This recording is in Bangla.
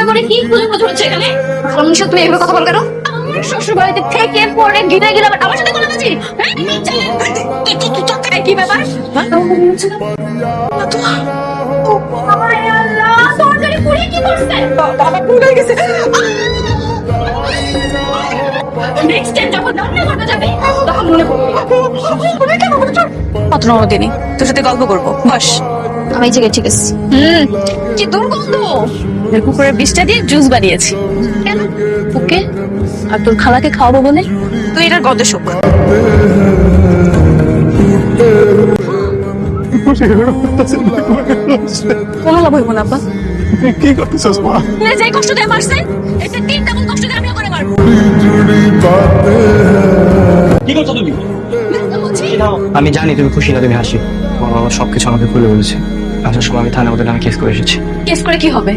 করে কি খুলে হচ্ছে এখানে? কর্মশো তুমি এভাবে কথা বল কেন? আমার শ্বশুর বাড়িতে থেকে পরে গিলে গিলে আবার আমার সাথে কথা বলছি। কি ব্যাপার? তরকারি পুড়িয়ে কি করছে? বাবা পুড়ে গেছে। নেক্সট টাইম যখন রান্না করতে যাবে তখন মনে পড়বে কেন বলছো? পত্র দিনই তোর সাথে গল্প করবো, বস। আমি এই জায়গায় ঠিক আছে। কি দুর্গন্ধ। পুকুরের বিষটা দিয়ে জুস বানিয়েছি। কেন? ওকে, আর তোর খালাকে খাওয়াবো বলে। তুই এটার কত সুখ। কোনো লাভ হইব না আপা। কি করতেছস মা? যে কষ্ট দিয়ে মারছে এটা তিন ডাবল কষ্ট দিয়ে আমিও করে মারবো। কি করছো তুমি? আমি জানি তুমি খুশি না, তুমি হাসি। আমার বাবা সবকিছু আমাকে খুলে বলেছে। আসার সময় আমি থানা ওদের নামে কেস করে এসেছি। কেস করে কি হবে?